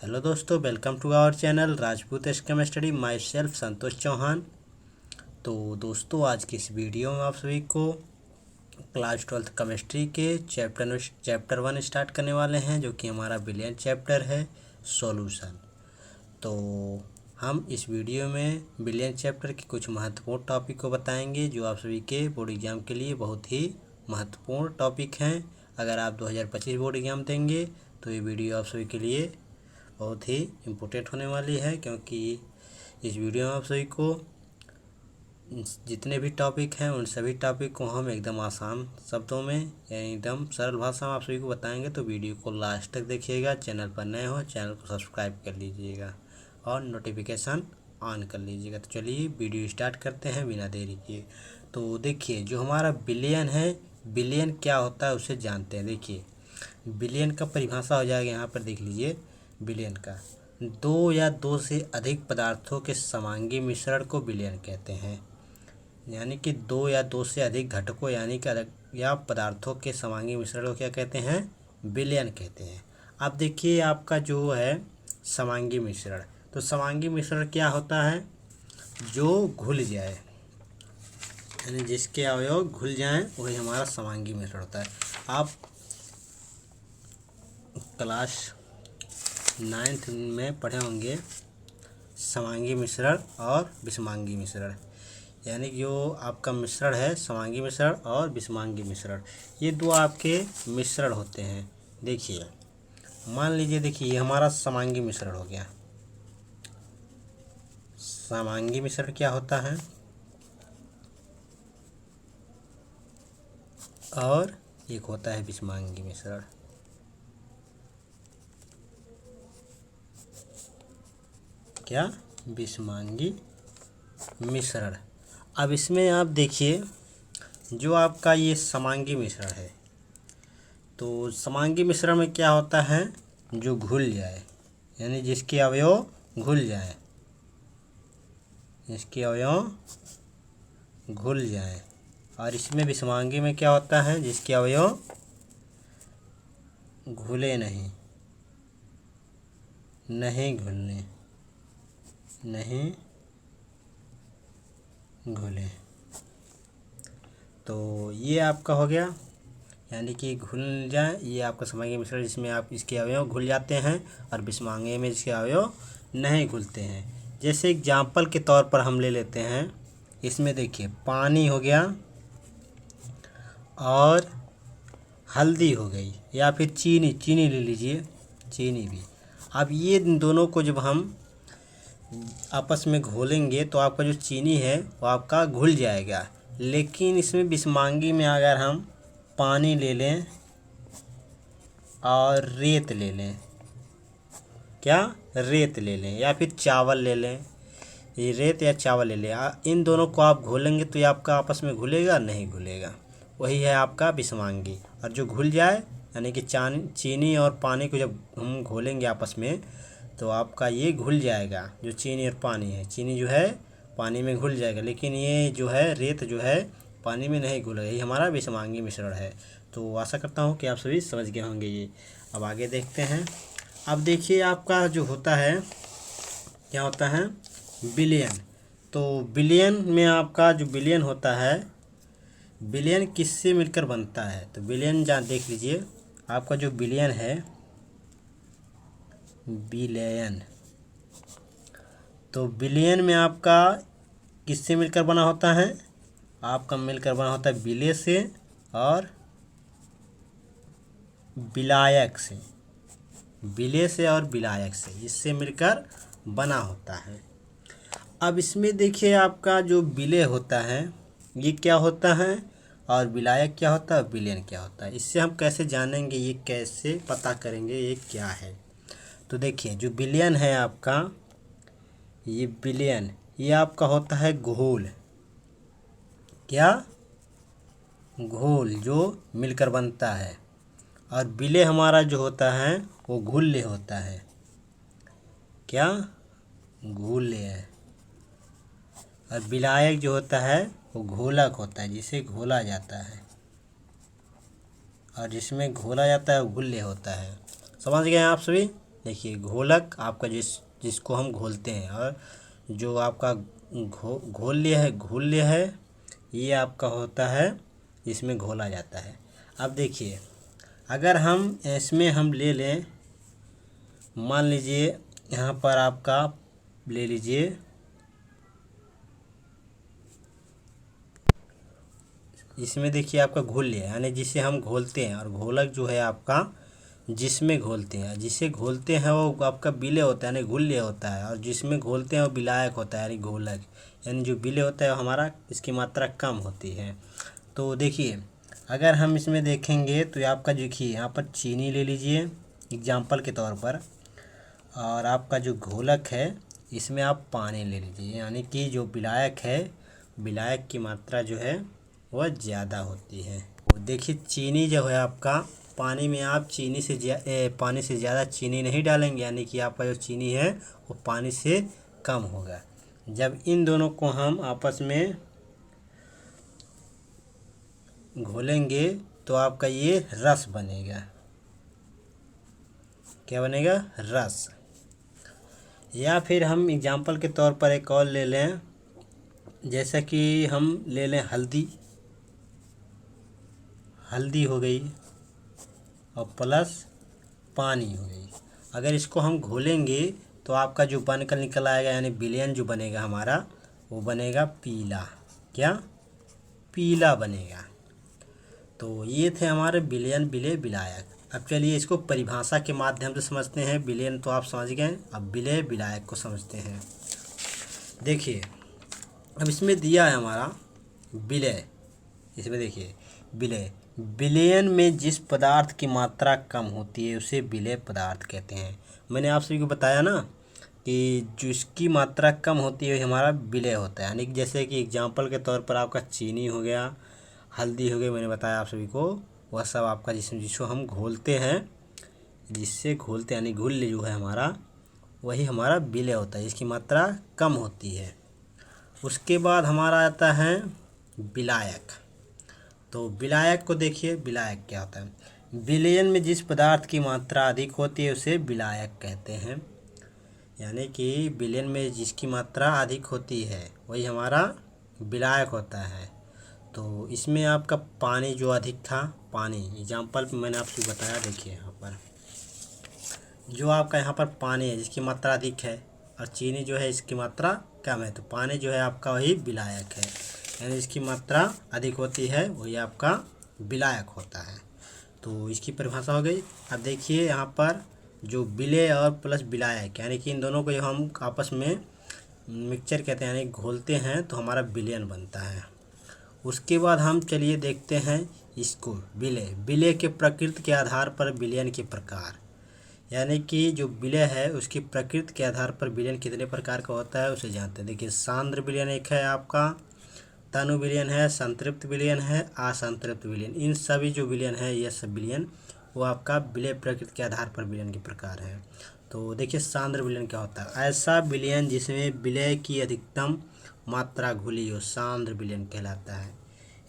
Hello दोस्तों, welcome to our channel Rajput SKM study. Myself Santosh Chauhan. तो दोस्तों, आज की इस वीडियो में आप सभी को क्लास 12th केमिस्ट्री के चैप्टर 1 स्टार्ट करने वाले हैं, जो कि हमारा बिलियन चैप्टर है, सॉल्यूशन। तो हम इस वीडियो में बिलियन चैप्टर के कुछ महत्वपूर्ण टॉपिक को बताएंगे, जो आप सभी के बोर्ड एग्जाम के लिए बहुत ही महत्वपूर्ण टॉपिक हैं। अगर आप 2025 बोर्ड एग्जाम देंगे तो ये वीडियो आप सभी के लिए बहुत ही इम्पोर्टेंट होने वाली है, क्योंकि इस वीडियो में आप सभी को जितने भी टॉपिक हैं उन सभी टॉपिक को हम एकदम आसान शब्दों में यानी एकदम सरल भाषा में आप सभी को बताएंगे। तो वीडियो को लास्ट तक देखिएगा। चैनल पर नए हो चैनल को सब्सक्राइब कर लीजिएगा और नोटिफिकेशन ऑन कर लीजिएगा। तो चलिए वीडियो स्टार्ट करते हैं बिना देरी किए। तो देखिए, जो हमारा बिलियन है, बिलियन क्या होता है उसे जानते हैं। देखिए, बिलियन का परिभाषा हो जाएगा, यहाँ पर देख लीजिए। बिलियन का दो या दो से अधिक पदार्थों के समांगी मिश्रण को बिलियन कहते हैं। यानी कि दो या दो से अधिक घटकों यानी कि अलग या पदार्थों के समांगी मिश्रण को क्या कहते हैं? बिलियन कहते हैं। अब देखिए, आपका जो है समांगी मिश्रण, तो समांगी मिश्रण क्या होता है? जो घुल जाए, यानी जिसके अवयव घुल जाएं वही हमारा समांगी मिश्रण होता है। आप क्लास 9th में पढ़े होंगे समांगी मिश्रण और विषमांगी मिश्रण। यानी जो आपका मिश्रण है, समांगी मिश्रण और विषमांगी मिश्रण, ये दो आपके मिश्रण होते हैं। देखिए, मान लीजिए, देखिए ये हमारा समांगी मिश्रण हो गया। समांगी मिश्रण क्या होता है? और एक होता है विषमांगी मिश्रण। क्या? विषमांगी मिश्रण। अब इसमें आप देखिए, जो आपका ये समांगी मिश्रण है, तो समांगी मिश्रण में क्या होता है? जो घुल जाए, यानी जिसके अवयव घुल जाए, जिसके अवयव घुल जाए। और इसमें विषमांगी में क्या होता है? जिसके अवयव घुले नहीं, नहीं घुलने, नहीं घुले। तो ये आपका हो गया, यानी कि घुल जाए, ये आपका समांगी मिश्रण जिसमें आप इसके अवयव घुल जाते हैं, और विषमांगी में जिसके अवयव नहीं घुलते हैं। जैसे एग्जाम्पल के तौर पर हम ले लेते हैं, इसमें देखिए पानी हो गया और हल्दी हो गई, या फिर चीनी ले लीजिए, चीनी भी। अब ये दोनों को जब हम आपस में घोलेंगे तो आपका जो चीनी है वो आपका घुल जाएगा। लेकिन इसमें विषमांगी में अगर हम पानी ले लें और रेत ले लें, क्या? रेत ले लें या फिर चावल ले लें, ये रेत या चावल ले लें, इन दोनों को आप घोलेंगे तो ये आपका आपस में घुलेगा? नहीं घुलेगा। वही है आपका विषमांगी। और जो घुल जाए, यानी कि चीनी और पानी को जब हम घोलेंगे आपस में, तो आपका ये घुल जाएगा। जो चीनी और पानी है, चीनी जो है पानी में घुल जाएगा, लेकिन ये जो है रेत जो है पानी में नहीं घुलेगा। ये हमारा विषमांगी मिश्रण है। तो आशा करता हूँ कि आप सभी समझ गए होंगे ये। अब आगे देखते हैं। अब देखिए, आपका जो होता है, क्या होता है? बिलियन। तो बिलियन में आपका जो बिलियन होता है, बिलियन किससे मिलकर बनता है? तो बिलियन देख लीजिए, आपका जो बिलियन है, बिलियन, तो बिलियन में आपका किससे मिलकर बना होता है? आपका मिलकर बना होता है विलय से और विलायक से। विलय से और विलायक से, इससे मिलकर बना होता है। अब इसमें देखिए, आपका जो विलय होता है ये क्या होता है, और विलायक क्या होता है, बिलियन क्या होता है। इससे हम कैसे जानेंगे, ये कैसे पता करेंगे ये क्या है? तो देखिए, जो बिलियन है आपका, ये बिलियन, ये आपका होता है घोल। क्या? घोल जो मिलकर बनता है। और विलय हमारा जो होता है वो घुल्य होता है। क्या? घुल्य है। और विलायक जो होता है वो घोलक होता है, जिसे घोला जाता है, और जिसमें घोला जाता है वो घुल्य होता है। समझ गए आप सभी? देखिए घोलक आपका जिसको हम घोलते हैं, और जो आपका घोल लिया है ये आपका होता है जिसमें घोला जाता है। अब देखिए अगर हम इसमें हम ले लें, मान लीजिए यहाँ पर आपका ले लीजिए, इसमें देखिए आपका घोल लिया यानी जिसे हम घोलते हैं, और घोलक जो है आपका जिसमें घोलते हैं, जिसे घोलते हैं वो आपका विलय होता है यानी घुल्य होता है, और जिसमें घोलते हैं वो विलायक होता है यानी घोलक। यानी जो विलय होता है वो हमारा इसकी मात्रा कम होती है। तो देखिए अगर हम इसमें देखेंगे तो आपका देखिए यहाँ पर चीनी ले लीजिए एग्जाम्पल के तौर पर, और आपका जो घोलक है इसमें आप पानी ले लीजिए, यानी कि जो विलायक है, विलायक की मात्रा जो है वह ज़्यादा होती है। देखिए चीनी जो है आपका पानी में आप पानी से ज़्यादा चीनी नहीं डालेंगे, यानी कि आपका जो चीनी है वो पानी से कम होगा। जब इन दोनों को हम आपस में घोलेंगे तो आपका ये रस बनेगा। क्या बनेगा? रस। या फिर हम एग्जाम्पल के तौर पर एक और ले लें, जैसा कि हम ले लें हल्दी। हल्दी हो गई और प्लस पानी हो गई। अगर इसको हम घोलेंगे तो आपका जो बनकर निकल आएगा यानी विलयन जो बनेगा हमारा वो बनेगा पीला। क्या? पीला बनेगा। तो ये थे हमारे विलयन, विलेय, विलायक। अब चलिए इसको परिभाषा के माध्यम से समझते हैं। विलयन तो आप समझ गए, अब विलेय विलायक को समझते हैं। देखिए अब इसमें दिया है हमारा विलेय। इसमें देखिए विलेय, विलयन में जिस पदार्थ की मात्रा कम होती है उसे विलेय पदार्थ कहते हैं। मैंने आप सभी को बताया ना कि जिसकी मात्रा कम होती है हमारा विलेय होता है। यानी कि जैसे कि एग्जाम्पल के तौर पर आपका चीनी हो गया, हल्दी हो गई, मैंने बताया आप सभी को, वह सब आपका जिसको हम घोलते हैं, जिससे घोलते यानी घुल्य जो है हमारा, वही हमारा विलेय होता है, इसकी मात्रा कम होती है। उसके बाद हमारा आता है विलायक। तो विलायक को देखिए, विलायक क्या होता है? विलयन में जिस पदार्थ की मात्रा अधिक होती है उसे विलायक कहते हैं। यानी कि विलयन में जिसकी मात्रा अधिक होती है वही हमारा विलायक होता है। तो इसमें आपका पानी जो अधिक था, पानी एग्जाम्पल मैंने आपसे बताया। देखिए यहाँ पर जो आपका यहाँ पर पानी है जिसकी मात्रा अधिक है, और चीनी जो है इसकी मात्रा कम है, तो पानी जो है आपका वही विलायक है। यानी इसकी मात्रा अधिक होती है वही आपका विलायक होता है। तो इसकी परिभाषा हो गई। अब देखिए यहाँ पर जो विलेय और प्लस विलायक, यानी कि इन दोनों को जो हम आपस में मिक्सचर कहते हैं यानी घोलते हैं तो हमारा विलयन बनता है। उसके बाद हम चलिए देखते हैं इसको विलेय। विलेय के प्रकृति के आधार पर विलयन के प्रकार, यानी कि जो विलेय है उसकी प्रकृति के आधार पर विलयन कितने प्रकार का होता है उसे जानते हैं। देखिए सांद्र विलयन एक है आपका, तनु विलयन है, संतृप्त विलयन है, असंतृप्त विलयन। इन सभी जो विलयन है ये सब विलयन वो आपका विलेय प्रकृति के आधार पर विलयन के प्रकार है। तो देखिए सांद्र विलयन क्या होता है? ऐसा विलयन जिसमें विलेय की अधिकतम मात्रा घुली हो सांद्र विलयन कहलाता है।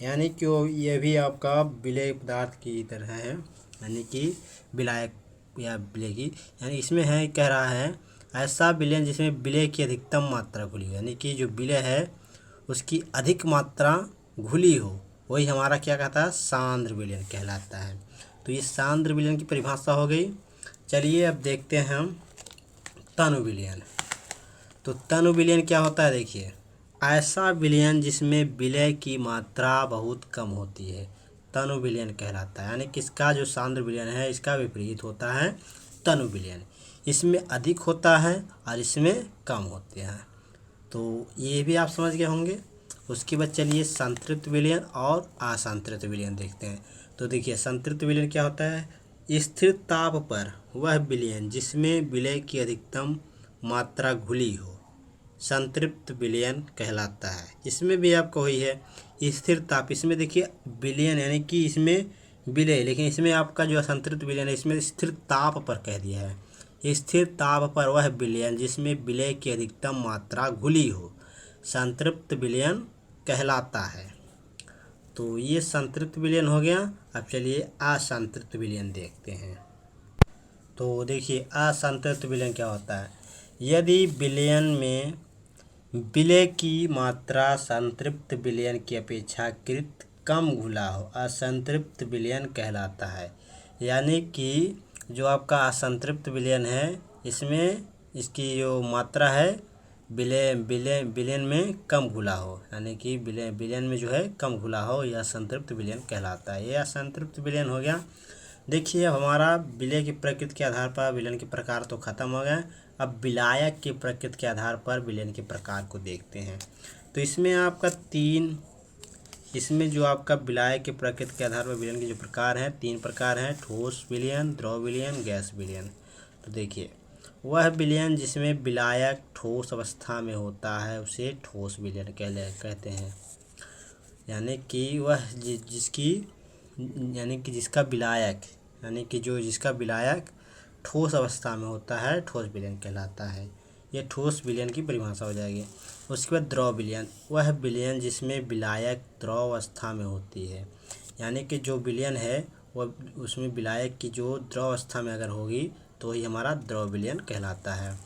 यानी कि ये भी आपका विलेय पदार्थ की तरह है, यानी कि विलायक या विलेय की, यानी इसमें है कह रहा है ऐसा विलयन जिसमें विलेय की अधिकतम मात्रा घुली हो, यानी कि जो विलेय है उसकी अधिक मात्रा घुली हो वही हमारा क्या कहता है? सांद्र विलयन कहलाता है। तो ये सांद्र विलयन की परिभाषा हो गई। चलिए अब देखते हैं हम तनु विलयन। तो तनु विलयन क्या होता है? देखिए ऐसा विलयन जिसमें विलेय की मात्रा बहुत कम होती है तनु विलयन कहलाता है। यानी किसका जो सांद्र विलयन है इसका विपरीत होता है तनु विलयन। इसमें अधिक होता है और इसमें कम होते हैं। तो ये भी आप समझ गए होंगे। उसके बाद चलिए संतृप्त विलयन और असंतृप्त विलयन देखते हैं। तो देखिए संतृप्त विलयन क्या होता है? स्थिर ताप पर वह विलयन जिसमें विलेय की अधिकतम मात्रा घुली हो संतृप्त विलयन कहलाता है। इसमें भी आपको वही है स्थिर ताप। इसमें देखिए विलयन यानी कि इसमें विलेय, लेकिन इसमें आपका जो असंतृप्त विलयन है इसमें स्थिर ताप पर कह दिया है। स्थिर ताप पर वह विलयन जिसमें विलेय की अधिकतम मात्रा घुली हो संतृप्त विलयन कहलाता है। तो ये संतृप्त विलयन हो गया। अब चलिए असंतृप्त विलयन देखते हैं। तो देखिए असंतृप्त विलयन क्या होता है। यदि विलयन में विलय की मात्रा संतृप्त विलयन की अपेक्षाकृत कम घुला हो, असंतृप्त विलयन कहलाता है। यानी कि जो आपका असंतृप्त विलयन है, इसमें इसकी जो मात्रा है विलयन में कम घुला हो, यानी कि विलयन में जो है कम घुला हो, यह असंतृप्त विलयन कहलाता है। यह असंतृप्त विलयन हो गया। देखिए अब हमारा विलय की प्रकृति के आधार पर विलयन के प्रकार तो खत्म हो गए। अब विलायक की प्रकृति के आधार पर विलयन के प्रकार को देखते हैं। तो इसमें आपका इसमें जो आपका विलायक की प्रकृति के आधार पर विलयन के जो प्रकार हैं, 3 प्रकार हैं: ठोस विलयन, द्रव विलयन, गैस विलयन। तो देखिए वह विलयन जिसमें विलायक ठोस अवस्था में होता है उसे ठोस विलयन कहते हैं। यानी कि वह जिसका विलायक ठोस अवस्था में होता है, ठोस विलयन कहलाता है। यह ठोस विलयन की परिभाषा हो जाएगी। उसके बाद द्रव विलयन, वह विलयन जिसमें विलायक द्रव अवस्था में होती है। यानी कि जो विलयन है वह उसमें विलायक की जो द्रव अवस्था में अगर होगी तो ही हमारा द्रव विलयन कहलाता है।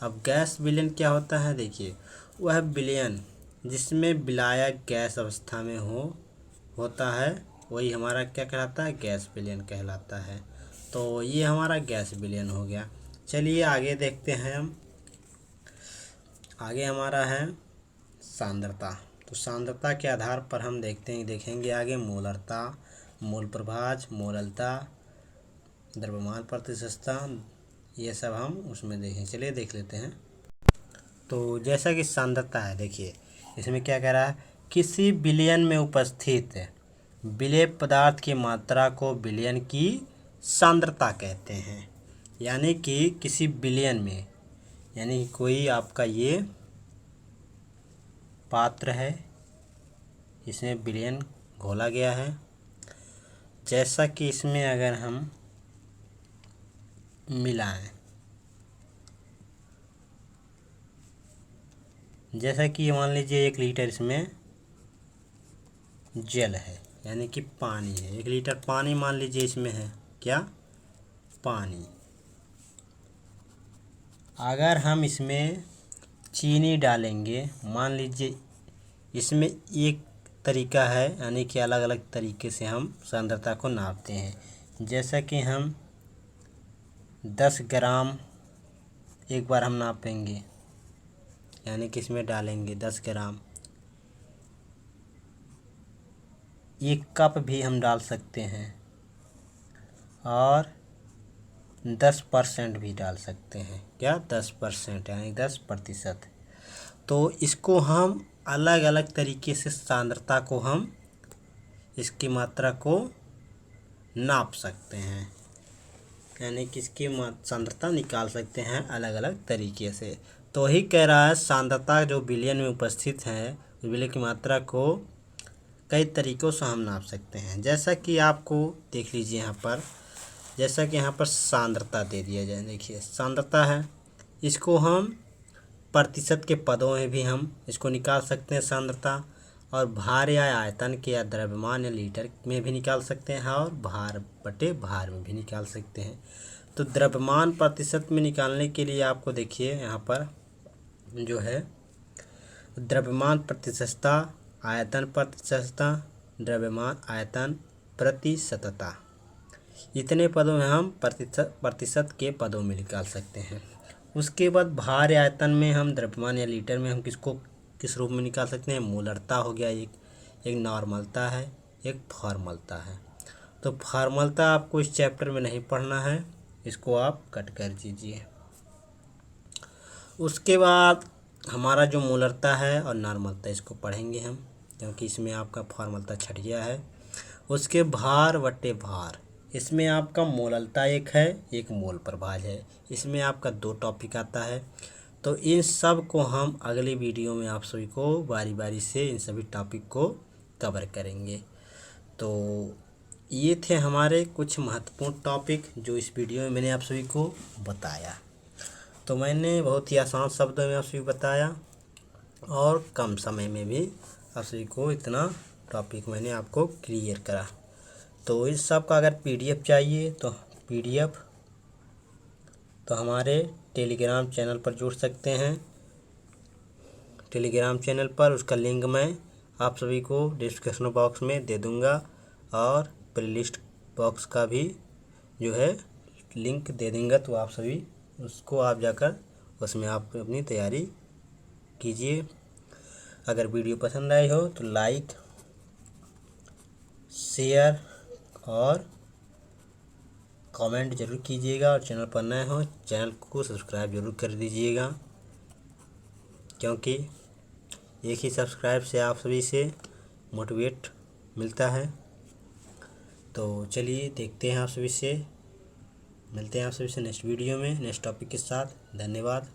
अब गैस विलयन क्या होता है। देखिए वह विलयन जिसमें विलायक गैस अवस्था में होता है वही हमारा क्या कहलाता है, गैस विलयन कहलाता है। तो ये हमारा गैस विलयन हो गया। चलिए आगे देखते हैं हम। आगे हमारा है सांद्रता। तो सांद्रता के आधार पर हम देखेंगे आगे मोलरता, मोल प्रभाज, मोललता, द्रव्यमान प्रतिशतता, ये सब हम उसमें देखें। चलिए देख लेते हैं। तो जैसा कि सांद्रता है, देखिए इसमें क्या कह रहा है, किसी विलयन में उपस्थित विलेय पदार्थ की मात्रा को विलयन की सांद्रता कहते हैं। यानी कि किसी विलयन में, यानी कोई आपका ये पात्र है, इसमें विलयन घोला गया है। जैसा कि इसमें अगर हम मिलाएं, जैसा कि मान लीजिए 1 लीटर इसमें जल है, यानी कि पानी है। 1 लीटर पानी मान लीजिए इसमें है, क्या, पानी। अगर हम इसमें चीनी डालेंगे, मान लीजिए इसमें एक तरीका है, यानी कि अलग अलग तरीके से हम सांद्रता को नापते हैं। जैसा कि हम 10 ग्राम एक बार हम नापेंगे, यानी कि इसमें डालेंगे 10 ग्राम। 1 कप भी हम डाल सकते हैं और 10% भी डाल सकते हैं, क्या, 10%, यानी 10%। तो इसको हम अलग अलग तरीके से सांद्रता को हम इसकी मात्रा को नाप सकते हैं, यानी कि इसकी सांद्रता निकाल सकते हैं अलग अलग तरीके से। तो ही कह रहा है सांद्रता जो विलयन में उपस्थित है, विलयन की मात्रा को कई तरीक़ों से हम नाप सकते हैं। जैसा कि आपको देख लीजिए यहाँ पर, जैसा कि यहाँ पर सांद्रता दे दिया जाए। देखिए सांद्रता है, इसको हम प्रतिशत के पदों में भी हम इसको निकाल सकते हैं सांद्रता, और भार या आयतन के या द्रव्यमान या लीटर में भी निकाल सकते हैं, और भार बटे भार में भी निकाल सकते हैं। तो द्रव्यमान प्रतिशत में निकालने के लिए आपको देखिए यहाँ पर जो है द्रव्यमान प्रतिशतता, आयतन प्रतिशतता, द्रव्यमान आयतन प्रतिशतता, इतने पदों में हम प्रतिशत के पदों में निकाल सकते हैं। उसके बाद भार या आयतन में हम द्रव्यमान या लीटर में हम किस रूप में निकाल सकते हैं, मोलरता हो गया, एक नॉर्मलता है, एक फॉर्मलता है। तो फॉर्मलता आपको इस चैप्टर में नहीं पढ़ना है, इसको आप कट कर दीजिए। उसके बाद हमारा जो मोलरता है और नॉर्मलता, इसको पढ़ेंगे हम, क्योंकि इसमें आपका फॉर्मलता छट गया है। उसके भार बटे भार, इसमें आपका मोललता एक है, एक मोल प्रभाज है। इसमें आपका 2 टॉपिक आता है। तो इन सब को हम अगली वीडियो में आप सभी को बारी बारी से इन सभी टॉपिक को कवर करेंगे। तो ये थे हमारे कुछ महत्वपूर्ण टॉपिक जो इस वीडियो में मैंने आप सभी को बताया। तो मैंने बहुत ही आसान शब्दों में आप सभी बताया और कम समय में भी आप सभी को इतना टॉपिक मैंने आपको क्लियर करा। तो इस सब का अगर PDF चाहिए तो PDF तो हमारे टेलीग्राम चैनल पर जुड़ सकते हैं। टेलीग्राम चैनल पर उसका लिंक मैं आप सभी को डिस्क्रिप्शन बॉक्स में दे दूंगा और प्लेलिस्ट बॉक्स का भी जो है लिंक दे देंगे, तो आप सभी उसको आप जाकर उसमें आप अपनी तैयारी कीजिए। अगर वीडियो पसंद आई हो तो लाइक, शेयर और कमेंट ज़रूर कीजिएगा, और चैनल पर नए हो चैनल को सब्सक्राइब ज़रूर कर दीजिएगा, क्योंकि एक ही सब्सक्राइब से आप सभी से मोटिवेट मिलता है। तो चलिए देखते हैं आप सभी से, मिलते हैं आप सभी से नेक्स्ट वीडियो में नेक्स्ट टॉपिक के साथ। धन्यवाद।